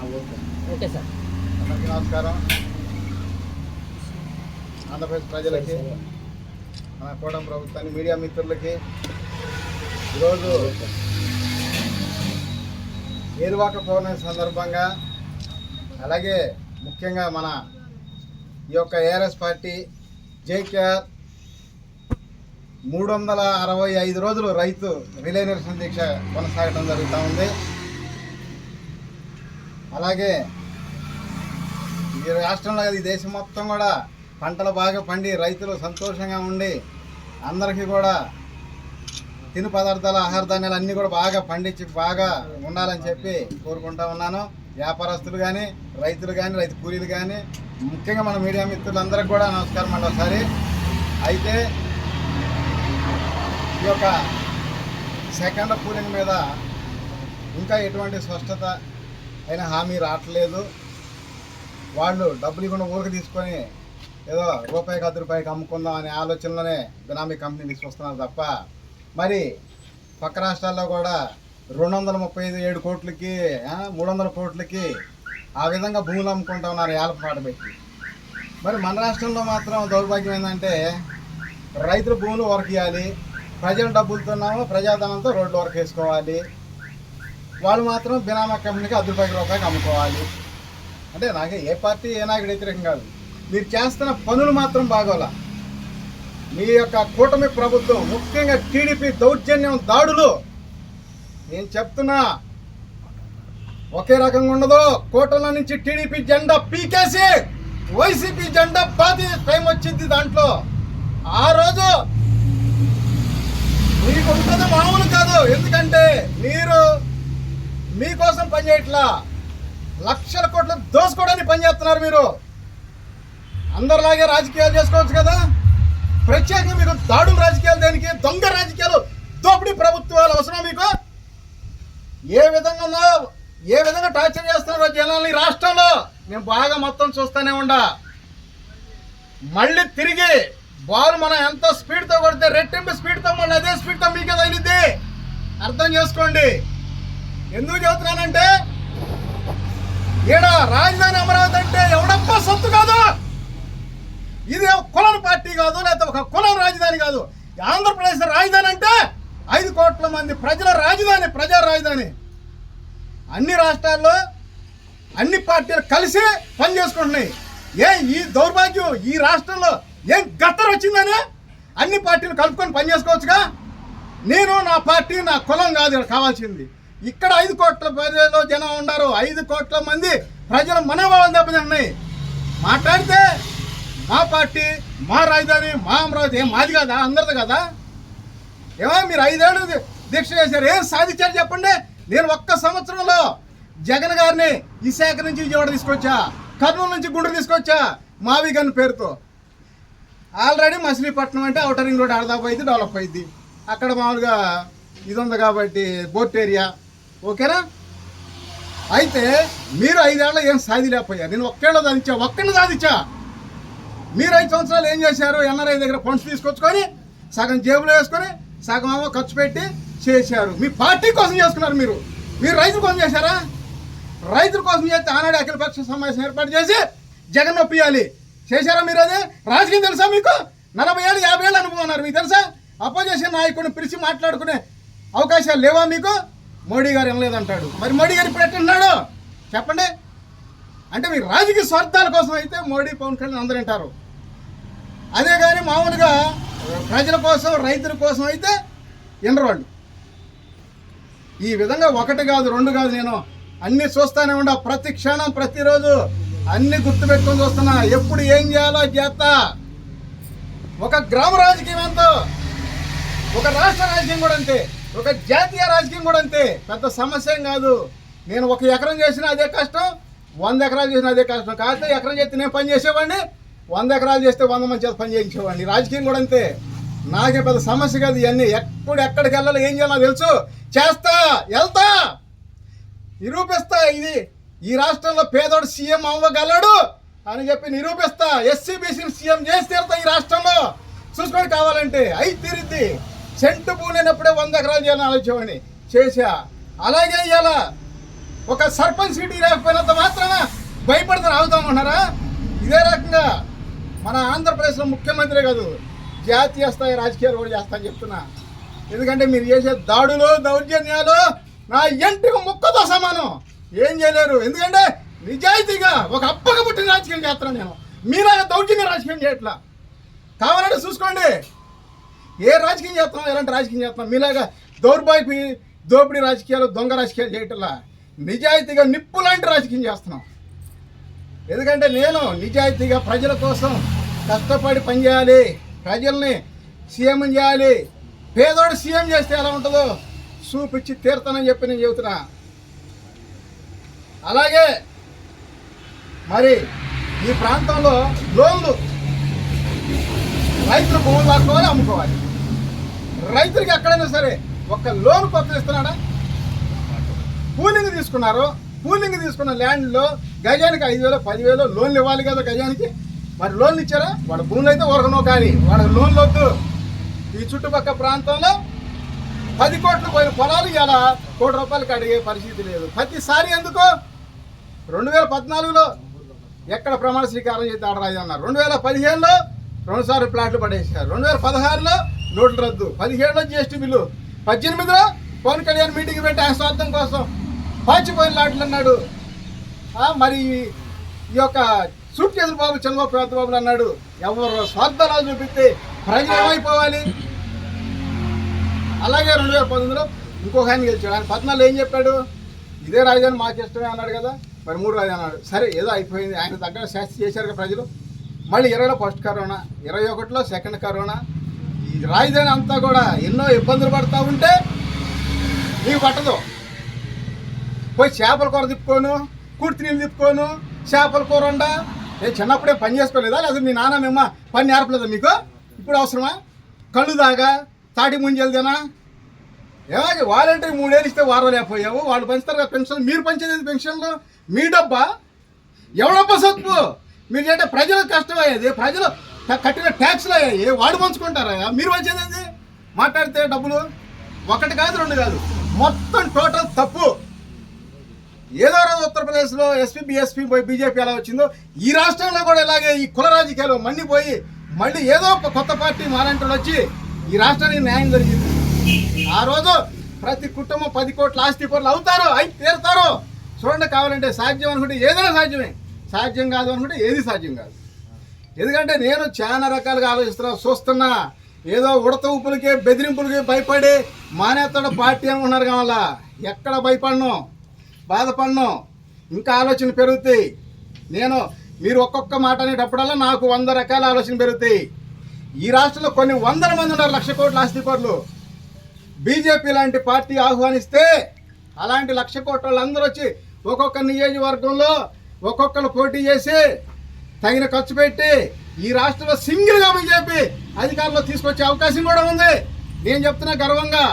Okay sir. అందరికీ నమస్కారం. ఆంధ్రప్రదేశ్ ప్రజలకి, మన కూటమి ప్రభుత్వాన్ని, మీడియా మిత్రులకి ఈరోజు ఏరువాక పౌర్ణమి సందర్భంగా, అలాగే ముఖ్యంగా మన ఈ యొక్క ఏఆర్ఎస్ పార్టీ జేకేఆర్ 365 రోజులు రైతు రిలే నిరసన దీక్ష కొనసాగడం జరుగుతూ ఉంది. అలాగే ఈ రాష్ట్రంలో ఈ దేశం మొత్తం కూడా పంటలు బాగా పండి రైతులు సంతోషంగా ఉండి అందరికీ కూడా తిను పదార్థాలు, ఆహార ధాన్యాలు అన్నీ కూడా బాగా పండించి బాగా ఉండాలని చెప్పి కోరుకుంటా ఉన్నాను. వ్యాపారస్తులు కానీ, రైతులు కానీ, రైతు కూలీలు కానీ, ముఖ్యంగా మన మీడియా మిత్రులందరికీ కూడా నమస్కారం అండి. ఒకసారి అయితే ఈ యొక్క సెకండ్ కూలింగ్ మీద ఇంకా ఎటువంటి స్పష్టత అయినా హామీ రావట్లేదు. వాళ్ళు డబ్బులు ఇవ్వకుండా ఊరికి తీసుకొని ఏదో రూపాయికి 10 రూపాయలకి అమ్ముకుందాం అనే ఆలోచనలోనే బినామీ కంపెనీ తీసుకొస్తున్నారు తప్ప, మరి పక్క రాష్ట్రాల్లో కూడా 237 కోట్లకి 300 కోట్లకి ఆ విధంగా భూములు అమ్ముకుంటా ఉన్నారు ఏలపాట పెట్టి. మరి మన రాష్ట్రంలో మాత్రం దౌర్భాగ్యం ఏంటంటే రైతుల భూములు వరకు ఇవ్వాలి, ప్రజల డబ్బులతోన్నామో ప్రజాధనంతో రోడ్లు వరకు వేసుకోవాలి, వాళ్ళు మాత్రం బినామా కంపెనీకి 10 రూపాయలకి అమ్ముకోవాలి. అంటే నాకే ఏ పార్టీ ఏ నాయకుడు వ్యతిరేకం కాదు, మీరు చేస్తున్న పనులు మాత్రం బాగోలా. మీ యొక్క కూటమి ప్రభుత్వం, ముఖ్యంగా టీడీపీ దౌర్జన్యం దాడులు నేను చెప్తున్నా ఒకే రకంగా ఉండదు. కోటల నుంచి టీడీపీ జెండా పీకేసి వైసీపీ జెండా పాతి టైం వచ్చింది. దాంట్లో ఆ రోజు మీకు ఉంటుంది మామూలు కాదు. ఎందుకంటే మీరు మీకోసం పనిచేయట్లా, లక్షల కోట్లు దోసుకోవడానికి పనిచేస్తున్నారు. మీరు అందరిలాగే రాజకీయాలు చేసుకోవచ్చు కదా, ప్రత్యేకంగా మీరు దాడులు రాజకీయాలు దేనికి? దొంగ రాజకీయాలు, దోపిడీ ప్రభుత్వాలు అవసరం మీకు? ఏ విధంగా టార్చర్ చేస్తున్నారో జనాల్ని రాష్ట్రంలో నేను బాగా మొత్తం చూస్తూనే ఉండా. మళ్ళీ తిరిగి బాల్ మనం ఎంత స్పీడ్తో కొడితే రెట్టింపు స్పీడ్తో మళ్ళీ అదే స్పీడ్తో మీకే తగిలిద్ది. అర్థం చేసుకోండి. ఎందుకు చెబుతున్నానంటే ఈడ రాజధాని అమరావతి అంటే ఎవడప్ప సొత్తు కాదు, ఇది కులం పార్టీ కాదు, లేకపోతే ఒక కులం రాజధాని కాదు. ఆంధ్రప్రదేశ్ రాజధాని అంటే 5 కోట్ల మంది ప్రజల రాజధాని, ప్రజా రాజధాని. అన్ని రాష్ట్రాల్లో అన్ని పార్టీలు కలిసి పనిచేసుకుంటున్నాయి. ఈ దౌర్భాగ్యం ఈ రాష్ట్రంలో ఏం గత్తర వచ్చిందని అన్ని పార్టీలు కలుపుకొని పనిచేసుకోవచ్చుగా. నేను నా పార్టీ నా కులం కాదు ఇక్కడ కావాల్సింది. ఇక్కడ 5 కోట్ల ప్రజలు జనం ఉన్నారు, 5 కోట్ల మంది ప్రజల మనోభావం దెబ్బతిన్నాయి. మాట్లాడితే మా పార్టీ, మా రాజధాని, మా అమరావతి ఏం మాది కదా, అందరిది కదా. ఏమో మీరు 5 ఏళ్ళు దీక్ష చేశారు, ఏం సాధించారు చెప్పండి. నేను ఒక్క సంవత్సరంలో జగన్ గారిని విశాఖ నుంచి విజయవాడ తీసుకొచ్చా, కర్నూలు నుంచి గుంటూరు తీసుకొచ్చా, మావిగన్ పేరుతో. ఆల్రెడీ మచిలీపట్నం అంటే ఔటర్ రింగ్ రోడ్ ఆడదాపు అయింది, డెవలప్ అయింది. అక్కడ మామూలుగా ఇది ఉంది కాబట్టి బోర్ట్ ఏరియా, ఓకేనా. అయితే మీరు 5 ఏళ్ళలో ఏం సాధిలేకపోయారు, నేను ఒక్కేళ్ళు సాధించా, ఒక్కడిని సాధించా. మీరు 5 సంవత్సరాలు ఏం చేశారు? ఎన్ఆర్ఐ దగ్గర ఫండ్స్ తీసుకొచ్చుకొని సగం జేబులో వేసుకొని సగం ఏమో ఖర్చు పెట్టి చేశారు. మీ పార్టీ కోసం చేసుకున్నారు. మీరు రైతుల కోసం చేశారా? రైతుల కోసం చేస్తే ఆనాడు అఖిలపక్ష సమావేశం ఏర్పాటు చేసి జగన్ ఒప్పియాలి చేశారా మీరు? అదే రాజకీయం తెలుసా మీకు? 40 ఏళ్ళు 50 ఏళ్ళు అనుభవం అన్నారు, మీకు తెలుసా? అపోజిషన్ నాయకుడిని పిలిచి మాట్లాడుకునే అవకాశాలు లేవా మీకు? మోడీ గారు వినలేదంటాడు. మరి మోడీ గారు ఇప్పుడు ఎట్టున్నాడు చెప్పండి? అంటే మీరు రాజకీయ స్వార్థాల కోసం అయితే మోడీ, పవన్ కళ్యాణ్ అందరూ వింటారు. అదే కానీ మామూలుగా ప్రజల కోసం, రైతుల కోసం అయితే వినరు వాళ్ళు. ఈ విధంగా 1 కాదు 2 కాదు, నేను అన్నీ చూస్తూనే ఉండా. ప్రతి క్షణం ప్రతిరోజు అన్నీ గుర్తుపెట్టుకొని చూస్తున్నా. ఎప్పుడు ఏం చేయాలో చేస్తా. ఒక గ్రామ రాజకీయం ఎంతో, ఒక రాష్ట్ర రాజకీయం కూడా అంతే, ఒక జాతీయ రాజకీయం కూడా అంతే. పెద్ద సమస్య ఏం కాదు. నేను 1 ఎకరం చేసినా అదే కష్టం, 100 ఎకరాలు చేసినా అదే కష్టం. కాకపోతే ఎకరం చేస్తే నేను పని చేసేవాడిని, 100 ఎకరాలు చేస్తే 100 మంది చేత పని చేయించేవాడిని. రాజకీయం కూడా అంతే. నాకే పెద్ద సమస్య కాదు ఇవన్నీ. ఎక్కడికి వెళ్ళాలో ఏం చేయాలో తెలుసు, చేస్తా, వెళ్తా, నిరూపిస్తా. ఇది ఈ రాష్ట్రంలో పేదోడు సీఎం అవ్వగలడు అని చెప్పి నిరూపిస్తా. ఎస్సీబీసీని సీఎం చేసి తీరుతా ఈ రాష్ట్రంలో. చూసుకొని కావాలంటే అయి తీరిద్ది. సెంటు భూమి లేనప్పుడే 100 ఎకరాలు చేయాలని ఆలోచించేవాడిని, చేశా. అలాగే ఇవాళ ఒక సర్పంచ్ సీటు లేకపోయినంత మాత్రాన భయపడితే రావుతామన్నారా? ఇదే రకంగా మన ఆంధ్రప్రదేశ్లో ముఖ్యమంత్రి కాదు, జాతీయ స్థాయి రాజకీయాలు కూడా చేస్తానని చెప్తున్నా. ఎందుకంటే మీరు చేసే దాడులు దౌర్జన్యాలు నా ఎంటికి ముక్కతో సమానం. ఏం చేయలేరు. ఎందుకంటే నిజాయితీగా ఒక అప్పక పుట్టిన రాజకీయం చేస్తున్నాను నేను. మీలాగా దౌర్జన్య రాజకీయం చేయట్లా. కావాలంటే చూసుకోండి ఏ రాజకీయం చేస్తున్నాం, ఎలాంటి రాజకీయం చేస్తున్నాం. మీలాగా దోపిడీ రాజకీయాలు దొంగ రాజకీయాలు చేయటంలా నిజాయితీగా నిప్పు లాంటి రాజకీయం చేస్తున్నాం. ఎందుకంటే నేను నిజాయితీగా ప్రజల కోసం కష్టపడి పనిచేయాలి, ప్రజల్ని సీఎం చేయాలి. పేదోడు సీఎం చేస్తే ఎలా ఉంటుందో చూపించి తీరుతానని చెప్పి నేను చెబుతున్నా. అలాగే మరి ఈ ప్రాంతంలో లోన్లు రైతులు భూములు లాక్కోవాలి, అమ్ముకోవాలి. రైతులకి ఎక్కడైనా సరే ఒక్క లోన్ కొత్తలు ఇస్తున్నాడా? పూలింగ్ తీసుకున్నారు. పూలింగ్ తీసుకున్న ల్యాండ్లో గజానికి 5,000 10,000 లోన్లు ఇవ్వాలి కదా గజానికి. మరి లోన్లు ఇచ్చారా? వాడు భూములు అయితే ఊరకనో కానీ వాడు లోన్లు వద్దు. ఈ చుట్టుపక్కల ప్రాంతంలో 10 కోట్లు పోయిన పొలాలు ఇలా ₹1 కోటి అడిగే పరిస్థితి లేదు. ప్రతిసారి ఎందుకు 2014లో ఎక్కడ ప్రమాణ స్వీకారం చేసి ఆడరాజు అన్నారు. 2015లో 2 సార్లు ప్లాట్లు పడేసారు. 2016లో నోట్లు రద్దు, 17లో GST బిల్లు, 18లో పవన్ కళ్యాణ్ మీటింగ్ పెట్టి ఆయన స్వార్థం కోసం పాచిపోయిన లాట్లు అన్నాడు. మరి ఈ యొక్క సూట్ కేసుల బాబు చంద్రబాబు పెద్దబాబులు అన్నాడు. ఎవరు స్వార్థాలు చూపిస్తే ప్రజలు ఏమైపోవాలి? అలాగే 2019లో ఇంకొక ఆయన గెలిచాడు. ఆయన 14లో ఏం చెప్పాడు? ఇదే రాజధాని మాకు ఇష్టమే అన్నాడు కదా. మరి 3 రాజధాని అన్నాడు. సరే ఏదో అయిపోయింది, ఆయన దగ్గర శాస్తి చేశారు కదా ప్రజలు. మళ్ళీ 20లో ఫస్ట్ కరోనా, 21లో సెకండ్ కరోనా. ఈ రాజధాని అంతా కూడా ఎన్నో ఇబ్బందులు పడుతూ ఉంటే నీకు పట్టదు. పోయి చేపల కూర తిప్పుకోను, కుర్తి నీళ్ళు తిప్పుకోను, చేపల కూర వండ. నేను చిన్నప్పుడే పని చేసుకోలేదా? లేదా మీ నాన్న మేమ్మ పని నేర్పలేదా మీకు? ఇప్పుడు అవసరమా? కళ్ళు దాగా తాటి ముంజలదేనా? ఏమో వాలంటీర్ 3 ఏళ్ళు ఇస్తే వారం లేకపోయావు. వాళ్ళు పంచుతారు కదా పెన్షన్. మీరు పంచేది పెన్షన్లు మీ డబ్బా? ఎవడబ్బా సొత్తు? మీరు చేస్తే ప్రజలకు కష్టం అయ్యేది, ప్రజలు కట్టిన ట్యాక్స్లు అయ్యాయి, వాడు పంచుకుంటారా? మీరు పంచేది మాట్లాడితే డబ్బులు 1 కాదు 2 కాదు, మొత్తం టోటల్ తప్పు. ఏదో రోజు ఉత్తరప్రదేశ్లో ఎస్పీ బీఎస్పీ పోయి బీజేపీ ఎలా వచ్చిందో ఈ రాష్ట్రంలో కూడా ఇలాగే ఈ కుల రాజకీయాలు మండిపోయి మళ్ళీ ఏదో ఒక కొత్త పార్టీ మాలంటలు వచ్చి ఈ రాష్ట్రానికి న్యాయం జరిగింది. ఆ రోజు ప్రతి కుటుంబం 10 కోట్ల ఆస్తి పనులు అవుతారు, అయి తీరుతారు. చూడండి, కావాలంటే సాధ్యం అనుకుంటే ఏదైనా సాధ్యమే, సాధ్యం కాదు అనుకుంటే ఏది సాధ్యం కాదు. ఎందుకంటే నేను చాలా రకాలుగా చూస్తున్నా. ఏదో ఉడత ఊపులకి బెదిరింపులకి భయపడి మానేస్తాడు పార్టీ అనుకున్నారు. కావాలా ఎక్కడ భయపడను, బాధపడను, ఇంకా ఆలోచన పెరుగుతాయి. మీరు ఒక్కొక్క మాట అనేటప్పుడల్లా నాకు 100 రకాల ఆలోచన పెరుగుతాయి. ఈ రాష్ట్రంలో కొన్ని 100 మంది ఉన్నారు 1,00,000 కోట్ల ఆస్తిపరులు. బీజేపీ లాంటి పార్టీ ఆహ్వానిస్తే అలాంటి 1,00,000 కోట్ల వాళ్ళందరూ వచ్చి ఒక్కొక్క నియోజకవర్గంలో ఒక్కొక్కరు పోటీ చేసి తగిన ఖర్చు పెట్టి ఈ రాష్ట్రంలో సింగిల్గా బీజేపీ అధికారంలో తీసుకొచ్చే అవకాశం కూడా ఉంది. నేను చెప్తున్నా గర్వంగా,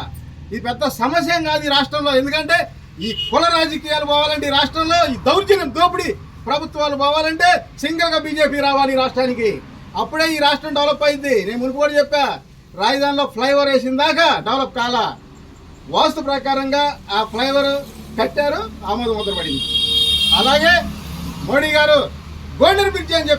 ఇది పెద్ద సమస్య కాదు ఈ రాష్ట్రంలో. ఎందుకంటే ఈ కుల రాజకీయాలు పోవాలంటే ఈ రాష్ట్రంలో, ఈ దౌర్జన్యం దోపిడీ ప్రభుత్వాలు పోవాలంటే సింగిల్గా బీజేపీ రావాలి ఈ రాష్ట్రానికి. అప్పుడే ఈ రాష్ట్రం డెవలప్ అయింది. నేను మునుపు కూడా చెప్పా, రాజధానిలో ఫ్లైఓవర్ వేసిన దాకా డెవలప్ కాలా. వాస్తు ప్రకారంగా ఆ ఫ్లైఓవర్ కట్టారు, ఆమోద ముద్ర పడింది. అలాగే మోడీ గారు గోల్డెన్ బ్రిడ్జ్ అని చెప్పి